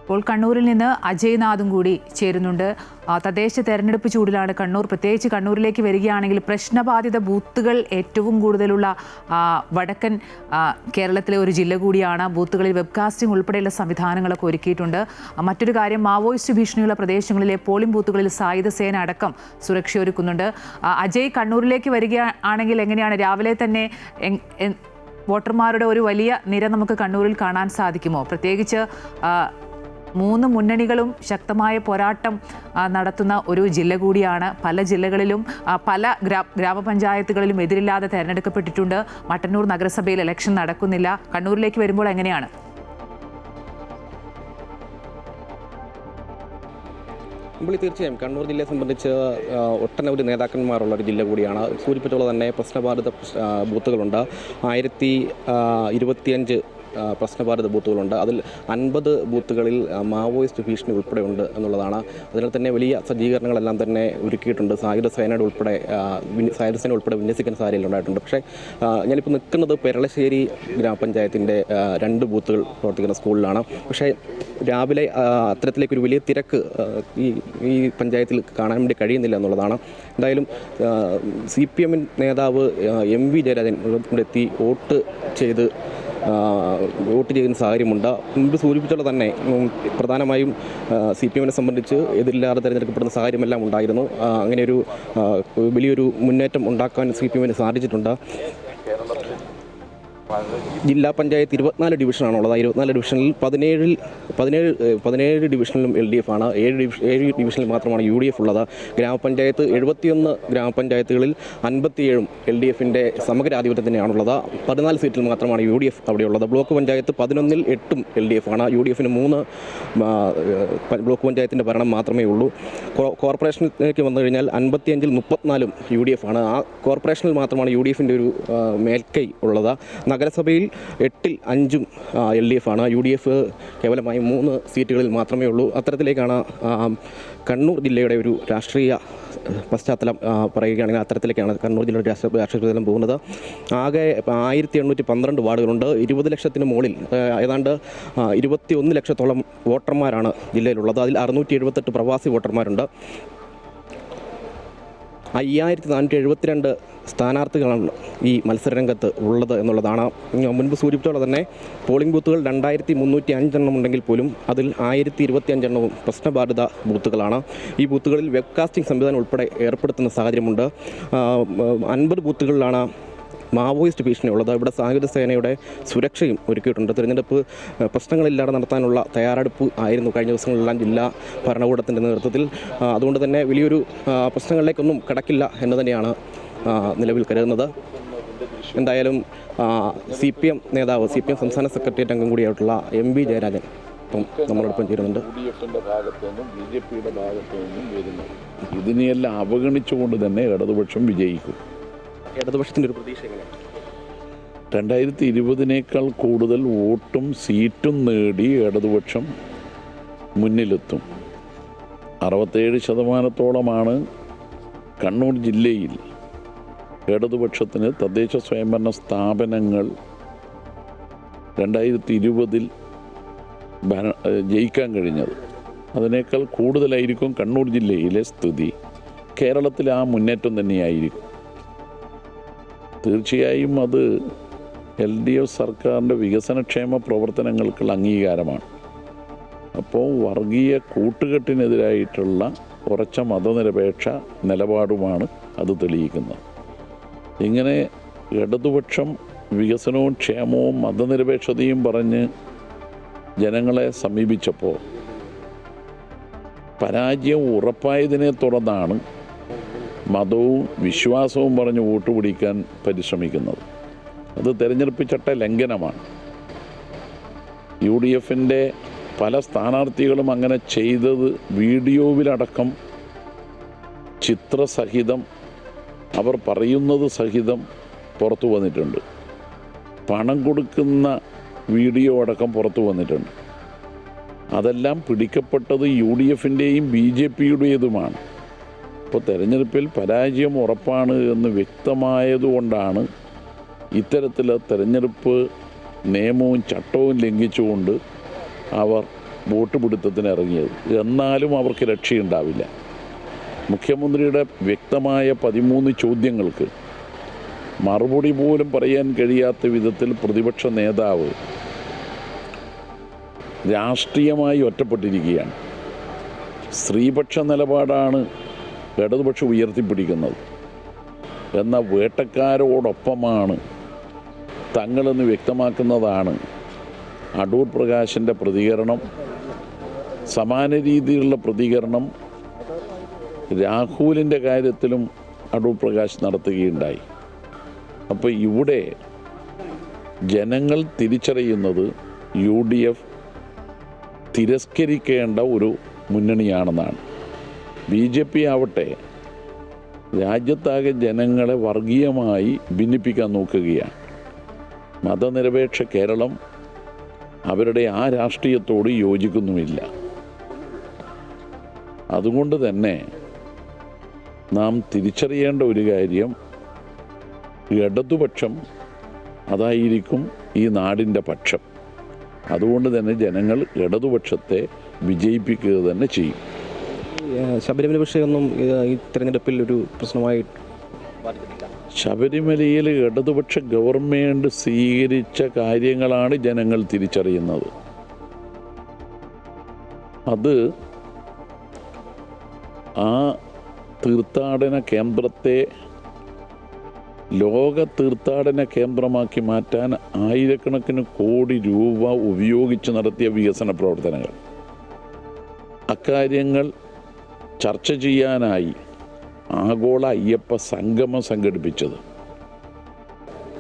ഇപ്പോൾ കണ്ണൂരിൽ നിന്ന് അജയ് നാഥും കൂടി ചേരുന്നുണ്ട്. തദ്ദേശ തെരഞ്ഞെടുപ്പ് ചൂടിലാണ് കണ്ണൂർ. പ്രത്യേകിച്ച് കണ്ണൂരിലേക്ക് വരികയാണെങ്കിൽ പ്രശ്നബാധിത ബൂത്തുകൾ ഏറ്റവും കൂടുതലുള്ള വടക്കൻ കേരളത്തിലെ ഒരു ജില്ല കൂടിയാണ്. ബൂത്തുകളിൽ വെബ്കാസ്റ്റിംഗ് ഉൾപ്പെടെയുള്ള സംവിധാനങ്ങളൊക്കെ ഒരുക്കിയിട്ടുണ്ട്. മറ്റൊരു കാര്യം, മാവോയിസ്റ്റ് ഭീഷണിയുള്ള പ്രദേശങ്ങളിലെ പോളിംഗ് ബൂത്തുകളിൽ സായുധ സേന അടക്കം സുരക്ഷ ഒരുക്കുന്നുണ്ട്. അജയ്, കണ്ണൂരിലേക്ക് വരികയാണെങ്കിൽ എങ്ങനെയാണ്? രാവിലെ തന്നെ വോട്ടർമാരുടെ ഒരു വലിയ നിര നമുക്ക് കണ്ണൂരിൽ കാണാൻ സാധിക്കുമോ? പ്രത്യേകിച്ച് 3 മുന്നണികളും ശക്തമായ പോരാട്ടം നടത്തുന്ന ഒരു ജില്ല കൂടിയാണ്. പല ജില്ലകളിലും പല ഗ്രാമപഞ്ചായത്തുകളിലും എതിരില്ലാതെ തെരഞ്ഞെടുക്കപ്പെട്ടിട്ടുണ്ട്. മട്ടന്നൂർ നഗരസഭയിൽ ഇലക്ഷൻ നടക്കുന്നില്ല. കണ്ണൂരിലേക്ക് വരുമ്പോൾ എങ്ങനെയാണ്? തീർച്ചയായും കണ്ണൂർ ജില്ലയെ സംബന്ധിച്ച് ഒട്ടനവധി നേതാക്കന്മാരുള്ള ഒരു ജില്ല കൂടിയാണ്. സൂചിപ്പിച്ചുള്ള തന്നെ പ്രശ്നബാധിത ബൂത്തുകളുണ്ട്. 1025 പ്രശ്നബാധിത ബൂത്തുകളുണ്ട്. അതിൽ 50 ബൂത്തുകളിൽ മാവോയിസ്റ്റ് ഭീഷണി ഉൾപ്പെടെ ഉണ്ട് എന്നുള്ളതാണ്. അതിനാൽ തന്നെ വലിയ സജ്ജീകരണങ്ങളെല്ലാം തന്നെ ഒരുക്കിയിട്ടുണ്ട്. സായുധ സേന ഉൾപ്പെടെ വിന്യസിക്കുന്ന സാഹചര്യം ഉണ്ടായിട്ടുണ്ട്. പക്ഷേ ഞാനിപ്പോൾ നിൽക്കുന്നത് പെരളശ്ശേരി ഗ്രാമപഞ്ചായത്തിൻ്റെ 2 ബൂത്തുകൾ പ്രവർത്തിക്കുന്ന സ്കൂളിലാണ്. പക്ഷേ രാവിലെ അത്തരത്തിലേക്കൊരു വലിയ തിരക്ക് ഈ പഞ്ചായത്തിൽ കാണാൻ വേണ്ടി കഴിയുന്നില്ല എന്നുള്ളതാണ്. എന്തായാലും CPM നേതാവ് MV ജയരാജൻ ഇവിടെ എത്തി വോട്ട് ചെയ്യുന്ന സാഹചര്യമുണ്ട്. മുമ്പ് സൂചിപ്പിച്ചുള്ള തന്നെ പ്രധാനമായും CPM സംബന്ധിച്ച് എതിരില്ലാതെ തിരഞ്ഞെടുക്കപ്പെടുന്ന സാഹചര്യമെല്ലാം ഉണ്ടായിരുന്നു. അങ്ങനെയൊരു വലിയൊരു മുന്നേറ്റം ഉണ്ടാക്കാൻ CPM സാധിച്ചിട്ടുണ്ട്. ജില്ലാ പഞ്ചായത്ത് 24 ഡിവിഷനാണുള്ളത്. 24 ഡിവിഷനിൽ 17 ഡിവിഷനിലും LDF ആണ്. 7 ഡിവിഷനിൽ മാത്രമാണ് UDF ഉള്ളത്. ഗ്രാമപഞ്ചായത്ത് 71 ഗ്രാമപഞ്ചായത്തുകളിൽ 57 LDFിൻ്റെ സമഗ്രാധിപത്യം തന്നെയാണുള്ളത്. 14 സീറ്റിൽ മാത്രമാണ് UDF അവിടെയുള്ളത്. ബ്ലോക്ക് പഞ്ചായത്ത് 11ൽ 8 LDF ആണ്. UDFിന് 3 ബ്ലോക്ക് പഞ്ചായത്തിൻ്റെ ഭരണം മാത്രമേ ഉള്ളൂ. കോർപ്പറേഷനിലേക്ക് വന്നു കഴിഞ്ഞാൽ 55ൽ 34 UDF ആണ്. ആ കോർപ്പറേഷനിൽ മാത്രമാണ് UDFിൻ്റെ ഒരു മേൽക്കൈ ഉള്ളത്. നഗരസഭയിൽ 8ൽ 5 LDF ആണ്. UDF കേവലമായി 3 സീറ്റുകളിൽ മാത്രമേ ഉള്ളൂ. അത്തരത്തിലേക്കാണ് കണ്ണൂർ ജില്ലയുടെ ഒരു രാഷ്ട്രീയ പശ്ചാത്തലം പറയുകയാണെങ്കിൽ അത്തരത്തിലേക്കാണ് കണ്ണൂർ ജില്ലയുടെ രാഷ്ട്രീയ പശ്ചാത്തലം പോകുന്നത്. ആകെ 1812 വാർഡുകളുണ്ട്. 20 ലക്ഷത്തിന് മുകളിൽ ഏതാണ്ട് 21 ലക്ഷത്തോളം വോട്ടർമാരാണ് ജില്ലയിലുള്ളത്. അതിൽ 678 പ്രവാസി വോട്ടർമാരുണ്ട്. 5472 സ്ഥാനാർത്ഥികളാണ് ഈ മത്സരരംഗത്ത് ഉള്ളത് എന്നുള്ളതാണ്. മുൻപ് സൂചിപ്പിച്ചോടെ തന്നെ പോളിംഗ് ബൂത്തുകൾ 2305 ഉണ്ടെങ്കിൽ പോലും അതിൽ 1025 പ്രശ്നബാധിത ബൂത്തുകളാണ്. ഈ ബൂത്തുകളിൽ വെബ്കാസ്റ്റിംഗ് സംവിധാനം ഉൾപ്പെടെ ഏർപ്പെടുത്തുന്ന സാഹചര്യമുണ്ട്. 50 ബൂത്തുകളിലാണ് മാവോയിസ്റ്റ് ഭീഷണി ഉള്ളത്. ഇവിടെ സായുധ സേനയുടെ സുരക്ഷയും ഒരുക്കിയിട്ടുണ്ട്. തിരഞ്ഞെടുപ്പ് പ്രശ്നങ്ങളില്ലാതെ നടത്താനുള്ള തയ്യാറെടുപ്പ് ആയിരുന്നു കഴിഞ്ഞ ദിവസങ്ങളിലെല്ലാം ജില്ലാ ഭരണകൂടത്തിൻ്റെ നേതൃത്വത്തിൽ. അതുകൊണ്ട് തന്നെ വലിയൊരു പ്രശ്നങ്ങളിലേക്കൊന്നും കടക്കില്ല എന്ന് തന്നെയാണ് നിലവിൽ കരുതുന്നത്. എന്തായാലും CPM നേതാവ്, CPM സംസ്ഥാന സെക്രട്ടേറിയറ്റ് അംഗം കൂടിയായിട്ടുള്ള MV ജയരാജൻ ഇപ്പം നമ്മളോടൊപ്പം ചേരുന്നുണ്ട്. UDFിൻ്റെ ഭാഗത്തു നിന്നും BJPയുടെ ഭാഗത്തു നിന്നും വരുന്നു. ഇതിനെയെല്ലാം അവഗണിച്ചുകൊണ്ട് തന്നെ ഇടതുപക്ഷം വിജയിക്കും. ഇടതുപക്ഷത്തിൻ്റെ ഒരു പ്രതീക്ഷ എങ്ങനെയാണ്? 2020 കൂടുതൽ വോട്ടും സീറ്റും നേടി ഇടതുപക്ഷം മുന്നിലെത്തും. 67% കണ്ണൂർ ജില്ലയിൽ ഇടതുപക്ഷത്തിന് തദ്ദേശ സ്വയംഭരണ സ്ഥാപനങ്ങൾ 2020 ജയിക്കാൻ കഴിഞ്ഞത്. അതിനേക്കാൾ കൂടുതലായിരിക്കും കണ്ണൂർ ജില്ലയിലെ സ്ഥിതി. കേരളത്തിൽ ആ മുന്നേറ്റം തന്നെയായിരിക്കും. തീർച്ചയായും അത് LDF സർക്കാരിൻ്റെ വികസനക്ഷേമ പ്രവർത്തനങ്ങൾക്കുള്ള അംഗീകാരമാണ്. അപ്പോൾ വർഗീയ കൂട്ടുകെട്ടിനെതിരായിട്ടുള്ള ഉറച്ച മതനിരപേക്ഷ നിലപാടുമാണ് അത് തെളിയിക്കുന്നത്. ഇങ്ങനെ ഇടതുപക്ഷം വികസനവും ക്ഷേമവും മതനിരപേക്ഷതയും പറഞ്ഞ് ജനങ്ങളെ സമീപിച്ചപ്പോൾ പരാജയം ഉറപ്പായതിനെ തുടർന്നാണ് മതവും വിശ്വാസവും പറഞ്ഞ് വോട്ട് പിടിക്കാൻ പരിശ്രമിക്കുന്നത്. അത് തെരഞ്ഞെടുപ്പ് ചട്ട ലംഘനമാണ്. UDFിൻ്റെ പല സ്ഥാനാർത്ഥികളും അങ്ങനെ ചെയ്തത് വീഡിയോവിലടക്കം ചിത്രസഹിതം അവർ പറയുന്നത് സഹിതം പുറത്തു വന്നിട്ടുണ്ട്. പണം കൊടുക്കുന്ന വീഡിയോ അടക്കം പുറത്തു വന്നിട്ടുണ്ട്. അതെല്ലാം പിടിക്കപ്പെട്ടത് UDFിൻ്റെയും BJPയുടേതുമാണ്. ഇപ്പോൾ തെരഞ്ഞെടുപ്പിൽ പരാജയം ഉറപ്പാണ് എന്ന് വ്യക്തമായതുകൊണ്ടാണ് ഇത്തരത്തിൽ തെരഞ്ഞെടുപ്പ് നിയമവും ചട്ടവും ലംഘിച്ചുകൊണ്ട് അവർ വോട്ട് പിടുത്തത്തിന് ഇറങ്ങിയത്. എന്നാലും അവർക്ക് രക്ഷയുണ്ടാവില്ല. മുഖ്യമന്ത്രിയുടെ വ്യക്തമായ 13 ചോദ്യങ്ങൾക്ക് മറുപടി പോലും പറയാൻ കഴിയാത്ത വിധത്തിൽ പ്രതിപക്ഷ നേതാവ് രാഷ്ട്രീയമായി ഒറ്റപ്പെട്ടിരിക്കുകയാണ്. സ്ത്രീപക്ഷ നിലപാടാണ് ഇടതുപക്ഷം ഉയർത്തിപ്പിടിക്കുന്നത് എന്ന വേട്ടക്കാരോടൊപ്പമാണ് തങ്ങളെന്ന് വ്യക്തമാക്കുന്നതാണ് അടൂർ പ്രകാശിൻ്റെ പ്രതികരണം. സമാന രീതിയിലുള്ള പ്രതികരണം രാഹുലിൻ്റെ കാര്യത്തിലും അടൂർ പ്രകാശ് നടത്തുകയുണ്ടായി. അപ്പോൾ ഇവിടെ ജനങ്ങൾ തിരിച്ചറിയുന്നത് UDF തിരസ്കരിക്കേണ്ട ഒരു മുന്നണിയാണെന്നാണ്. BJP ആവട്ടെ രാജ്യത്താകെ ജനങ്ങളെ വർഗീയമായി ഭിന്നിപ്പിക്കാൻ നോക്കുകയാണ്. മതനിരപേക്ഷ കേരളം അവരുടെ ആ രാഷ്ട്രീയത്തോട് യോജിക്കുന്നുമില്ല. അതുകൊണ്ട് തന്നെ നാം തിരിച്ചറിയേണ്ട ഒരു കാര്യം, ഇടതുപക്ഷം അതായിരിക്കും ഈ നാടിൻ്റെ പക്ഷം. അതുകൊണ്ട് തന്നെ ജനങ്ങൾ ഇടതുപക്ഷത്തെ വിജയിപ്പിക്കുക തന്നെ ചെയ്യും. ശബരിമല വിഷയമൊന്നും ഈ തെരഞ്ഞെടുപ്പിൽ ഒരു പ്രശ്നമായി ശബരിമലയിൽ ഇടതുപക്ഷ ഗവൺമെൻറ് സ്വീകരിച്ച കാര്യങ്ങളാണ് ജനങ്ങൾ തിരിച്ചറിയുന്നത്. അത് ആ തീർത്ഥാടന കേന്ദ്രത്തെ ലോക തീർത്ഥാടന കേന്ദ്രമാക്കി മാറ്റാൻ ആയിരക്കണക്കിന് കോടി രൂപ ഉപയോഗിച്ച് നടത്തിയ വികസന പ്രവർത്തനങ്ങൾ, അക്കാര്യങ്ങൾ ചർച്ച ചെയ്യാനായി ആഗോള അയ്യപ്പ സംഗമം സംഘടിപ്പിച്ചത്,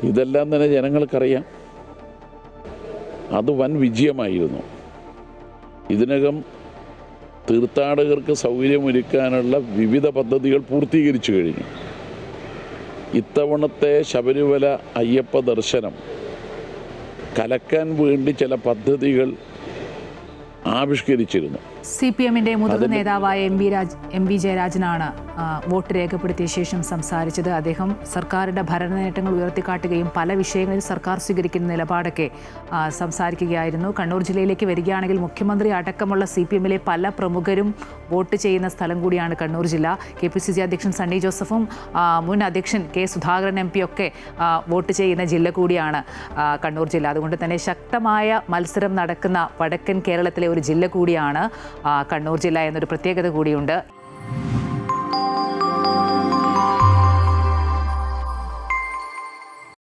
ഇതെല്ലാം തന്നെ ജനങ്ങൾക്കറിയാം. അത് വൻ വിജയമായിരുന്നു. ഇതിനകം തീർത്ഥാടകർക്ക് സൗകര്യമൊരുക്കാനുള്ള വിവിധ പദ്ധതികൾ പൂർത്തീകരിച്ചു കഴിഞ്ഞു. ഇത്തവണത്തെ ശബരിമല അയ്യപ്പ ദർശനം കലക്കാൻ വേണ്ടി ചില പദ്ധതികൾ ആവിഷ്കരിച്ചിരുന്നു. CPM-ന്റെ മുതിർന്ന നേതാവായ എം വി ജയരാജനാണ് വോട്ട് രേഖപ്പെടുത്തിയ ശേഷം സംസാരിച്ചത്. അദ്ദേഹം സർക്കാരിൻ്റെ ഭരണ നേട്ടങ്ങൾ ഉയർത്തിക്കാട്ടുകയും പല വിഷയങ്ങളിൽ സർക്കാർ സ്വീകരിക്കുന്ന നിലപാടൊക്കെ സംസാരിക്കുകയായിരുന്നു. കണ്ണൂർ ജില്ലയിലേക്ക് വരികയാണെങ്കിൽ മുഖ്യമന്ത്രി അടക്കമുള്ള CPM-ലെ പല പ്രമുഖരും വോട്ട് ചെയ്യുന്ന സ്ഥലം കൂടിയാണ് കണ്ണൂർ ജില്ല. KPCC അധ്യക്ഷൻ സണ്ണി ജോസഫും മുൻ അധ്യക്ഷൻ K സുധാകരൻ MP ഒക്കെ വോട്ട് ചെയ്യുന്ന ജില്ല കൂടിയാണ് കണ്ണൂർ ജില്ല. അതുകൊണ്ട് തന്നെ ശക്തമായ മത്സരം നടക്കുന്ന വടക്കൻ കേരളത്തിലെ ഒരു ജില്ല കൂടിയാണ് കണ്ണൂർ ജില്ല എന്നൊരു പ്രത്യേകത കൂടിയുണ്ട്.